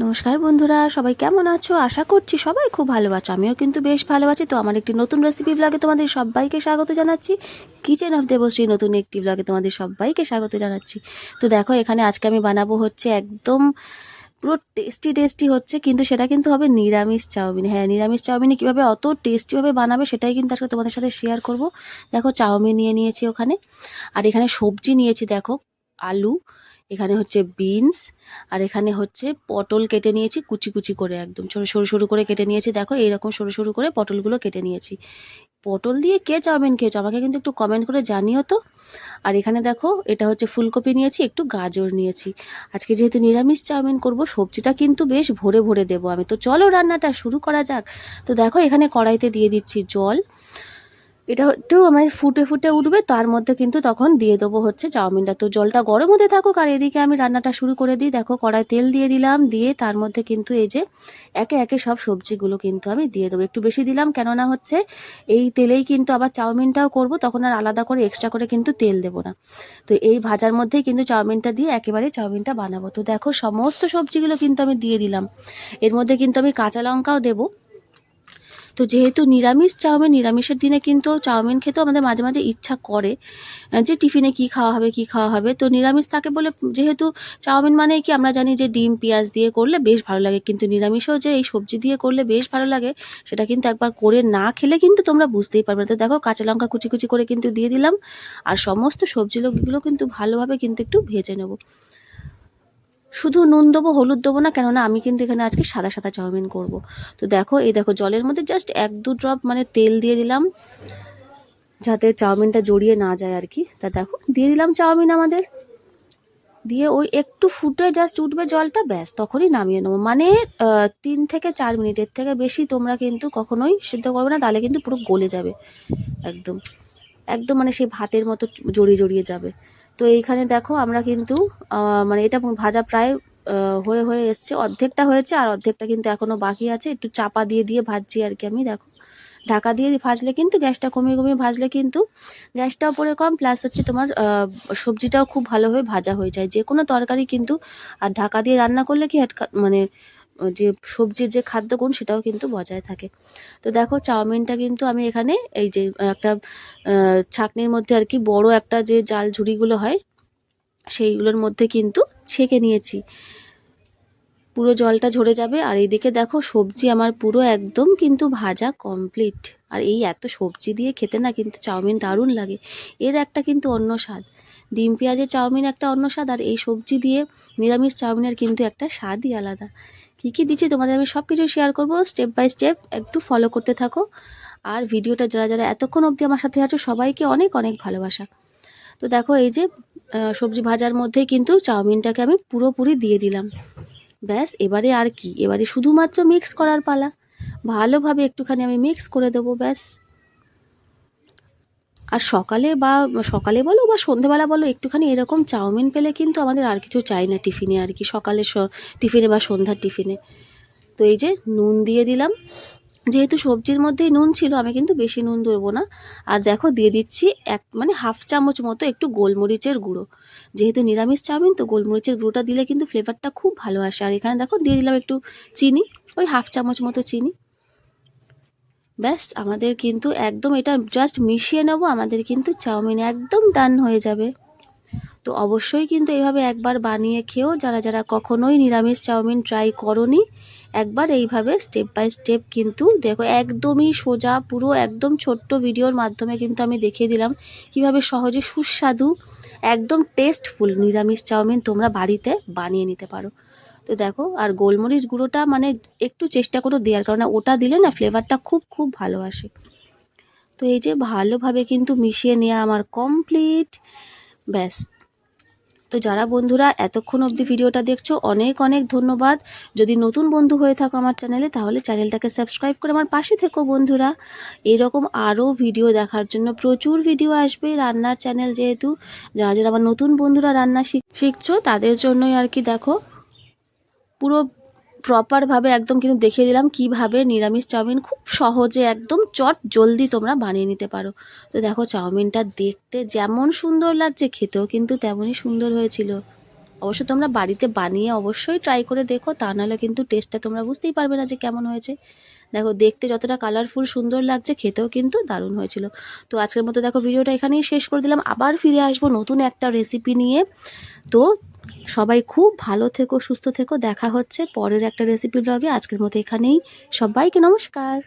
নমস্কার বন্ধুরা, সবাই কেমন আছো? আশা করছি সবাই খুব ভালো আছো। আমিও কিন্তু বেশ ভালো আছি। তো আমার একটি নতুন রেসিপি ব্লগে তোমাদের সবাইকে স্বাগত জানাচ্ছি। কিচেন অফ দেবশ্রী নতুন একটি ব্লগে তোমাদের সবাইকে স্বাগত জানাচ্ছি। তো দেখো, এখানে আজকে আমি বানাবো হচ্ছে একদম পুরো টেস্টি হচ্ছে, কিন্তু সেটা কিন্তু হবে নিরামিষ চাউমিন। হ্যাঁ, নিরামিষ চাউমিনে কীভাবে অত টেস্টিভাবে বানাবে সেটাই কিন্তু আজকে তোমাদের সাথে শেয়ার করব। দেখো, চাউমিন নিয়েছি ওখানে, আর এখানে সবজি নিয়েছি। দেখো, আলু, এখানে হচ্ছে বিনস, আর এখানে হচ্ছে পটল কেটে নিয়েছি কুচি করে, একদম সরু করে কেটে নিয়েছি। দেখো, এইরকম সরু করে পটলগুলো কেটে নিয়েছি। পটল দিয়ে কে চাউমিন খেয়েছো আমাকে কিন্তু একটু কমেন্ট করে জানিও তো। আর এখানে দেখো, এটা হচ্ছে ফুলকপি নিয়েছি, একটু গাজর নিয়েছি। আজকে যেহেতু নিরামিষ চাউমিন করব, সবজিটা কিন্তু বেশ ভরে দেবো আমি। তো চলো রান্নাটা শুরু করা যাক। তো দেখো, এখানে কড়াইতে দিয়ে দিচ্ছি জল। এটা একটু আমার ফুটে উঠবে, তার মধ্যে কিন্তু তখন দিয়ে দেবো হচ্ছে চাউমিনটা। তো জলটা গরম হতে থাকুক, আর এদিকে আমি রান্নাটা শুরু করে দিই। দেখো, কড়াই তেল দিয়ে দিলাম, দিয়ে তার মধ্যে কিন্তু এই যে একে একে সব সবজিগুলো কিন্তু আমি দিয়ে দেবো। একটু বেশি দিলাম, কেননা হচ্ছে এই তেলেই কিন্তু আবার চাউমিনটাও করব, তখন আর আলাদা করে এক্সট্রা করে কিন্তু তেল দেবো না। তো এই ভাজার মধ্যেই কিন্তু চাউমিনটা দিয়ে একেবারে চাউমিনটা বানাবো। তো দেখো, সমস্ত সবজিগুলো কিন্তু আমি দিয়ে দিলাম। এর মধ্যে কিন্তু আমি কাঁচা লঙ্কাও দেবো। তো যেহেতু নিরামিষ চাউমিন, নিরামিষের দিনে কিন্তু চাউমিন খেতেও আমাদের মাঝে মাঝে ইচ্ছা করে যে টিফিনে কি খাওয়া হবে। তো নিরামিষ থাকে বলে, যেহেতু চাউমিন মানে কি আমরা জানি যে ডিম পেঁয়াজ দিয়ে করলে বেশ ভালো লাগে, কিন্তু নিরামিষেও যে এই সবজি দিয়ে করলে বেশ ভালো লাগে, সেটা কিন্তু একবার করে না খেলে কিন্তু তোমরা বুঝতেই পারবে না। তো দেখো, কাঁচা লঙ্কা কুচি করে কিন্তু দিয়ে দিলাম, আর সমস্ত সবজিগুলো কিন্তু ভালোভাবে কিন্তু একটু ভেজে নেব। শুধু নুন দেবো, হলুদ দেবো না, কেননা আমি কিন্তু এখানে আজকে সাদা চাউমিন করব। তো দেখো, এই দেখো, জলের মধ্যে জাস্ট 1-2 ড্রপ মানে তেল দিয়ে দিলাম, যাতে চাউমিনটা জড়িয়ে না যায় আর কি। তা দেখো, দিয়ে দিলাম চাউমিন আমাদের, দিয়ে ওই একটু ফুটে জাস্ট উঠবে জলটা, ব্যাস তখনই নামিয়ে নেবো। মানে 3 থেকে 4 মিনিটের থেকে বেশি তোমরা কিন্তু কখনোই সিদ্ধ করবে না, তাহলে কিন্তু পুরো গলে যাবে একদম একদম, মানে সেই ভাতের মতো জড়িয়ে যাবে। তো এইখানে দেখো, আমরা কিন্তু মানে এটা ভাজা প্রায় হয়ে এসছে, অর্ধেকটা হয়েছে আর অর্ধেকটা কিন্তু এখনো বাকি আছে। একটু চাপা দিয়ে ভাজছি আর কি আমি। দেখো, ঢাকা দিয়ে ভাজলে কিন্তু গ্যাসটা কমিয়ে ভাজলে কিন্তু গ্যাসটাও পড়ে কম, প্লাস হচ্ছে তোমার সবজিটাও খুব ভালোভাবে ভাজা হয়ে যায়, যে কোনো তরকারি কিন্তু। আর ঢাকা দিয়ে রান্না করলে কি মানে যে সবজির যে খাদ্যগুণ সেটাও কিন্তু বজায় থাকে। তো দেখো, চাউমিনটা কিন্তু আমি এখানে এই যে একটা ছাঁকনির মধ্যে আর কি, বড় একটা যে জাল ঝুড়িগুলো হয় সেইগুলোর মধ্যে কিন্তু ছেঁকে নিয়েছি। পুরো জলটা ঝরে যাবে, আর এইদিকে দেখো, সবজি আমার পুরো একদম কিন্তু ভাজা কমপ্লিট। আর এই এত সবজি দিয়ে খেতে না কিন্তু চাউমিন দারুণ লাগে, এর একটা কিন্তু অন্য স্বাদ। ডিম পেঁয়াজের চাউমিন একটা অন্য স্বাদ, আর এই সবজি দিয়ে নিরামিষ চাউমিনের কিন্তু একটা স্বাদই আলাদা। কী দিচ্ছি তোমাদের আমি সব কিছু শেয়ার করবো স্টেপ বাই স্টেপ, একটু ফলো করতে থাকো। আর ভিডিওটা যারা এতক্ষণ অবধি আমার সাথে আছো, সবাইকে অনেক ভালোবাসা। তো দেখো, এই যে সবজি ভাজার মধ্যেই কিন্তু চাউমিনটাকে আমি পুরোপুরি দিয়ে দিলাম। ব্যাস, এবারে আর কি, এবারে শুধুমাত্র মিক্স করার পালা। ভালোভাবে একটুখানি আমি মিক্স করে দেবো, ব্যাস। আর সকালে বলো বা সন্ধেবেলা বলো, একটুখানি এরকম চাউমিন পেলে কিন্তু আমাদের আর কিছু চাই না টিফিনে আর কি, সকালে টিফিনে বা সন্ধ্যার টিফিনে। তো এই যে নুন দিয়ে দিলাম, যেহেতু সবজির মধ্যেই নুন ছিল, আমি কিন্তু বেশি নুন দেবো না। আর দেখো, দিয়ে দিচ্ছি মানে 1/2 চামচ মতো একটু গোলমরিচের গুঁড়ো। যেহেতু নিরামিষ চাউমিন, তো গোলমরিচের গুঁড়োটা দিলে কিন্তু ফ্লেভারটা খুব ভালো আসে। আর এখানে দেখো, দিয়ে দিলাম একটু চিনি, ওই 1/2 চামচ মতো চিনি। ব্যাস, আমাদের কিন্তু একদম এটা জাস্ট মিশিয়ে নেবো, আমাদের কিন্তু চাউমিন একদম ডান হয়ে যাবে। তো অবশ্যই কিন্তু এইভাবে একবার বানিয়ে খেও, যারা কখনোই নিরামিষ চাউমিন ট্রাই করোনি, একবার এইভাবে স্টেপ বাই স্টেপ কিন্তু দেখো, একদমই সোজা, পুরো একদম ছোট্ট ভিডিওর মাধ্যমে কিন্তু আমি দেখিয়ে দিলাম কিভাবে সহজে সুস্বাদু, একদম টেস্টফুল নিরামিষ চাউমিন তোমরা বাড়িতে বানিয়ে নিতে পারো। তো দেখো, আর গোলমরিচ গুঁড়োটা মানে একটু চেষ্টা করো দেওয়ার, কারণ ওটা দিলে না ফ্লেভারটা খুব ভালো আসে। তো এই যে ভালোভাবে কিন্তু মিশিয়ে নেওয়া আমার কমপ্লিট, ব্যাস। তো যারা বন্ধুরা এতক্ষণ অবধি ভিডিওটা দেখছো, অনেক ধন্যবাদ। যদি নতুন বন্ধু হয়ে থাকো আমার চ্যানেলে, তাহলে চ্যানেলটাকে সাবস্ক্রাইব করে আমার পাশে থেকো বন্ধুরা। এরকম আরও ভিডিও দেখার জন্য প্রচুর ভিডিও আসবে, রান্নার চ্যানেল যেহেতু। যারা আমার নতুন বন্ধুরা রান্না শিখছো, তাদের জন্যই আর কি। দেখো, পুরো প্রপারভাবে একদম কিন্তু দেখিয়ে দিলাম কিভাবে নিরামিষ চাউমিন খুব সহজে একদম জলদি তোমরা বানিয়ে নিতে পারো। তো দেখো, চাউমিনটা দেখতে যেমন সুন্দর লাগছে, খেতেও কিন্তু তেমনই সুন্দর হয়েছিল। অবশ্য তোমরা বাড়িতে বানিয়ে অবশ্যই ট্রাই করে দেখো, তা নাহলে কিন্তু টেস্টটা তোমরা বুঝতেই পারবে না যে কেমন হয়েছে। দেখো দেখতে যতটা কালারফুল সুন্দর লাগছে, খেতেও কিন্তু দারুণ হয়েছিল। তো আজকের মতো দেখো ভিডিওটা এখানেই শেষ করে দিলাম, আবার ফিরে আসবো নতুন একটা রেসিপি নিয়ে। তো সবাই খুব ভালো থেকো, সুস্থ থেকো, দেখা হচ্ছে পরের একটা রেসিপি ব্লগে। আজকের মতো এখানেই, সবাইকে নমস্কার।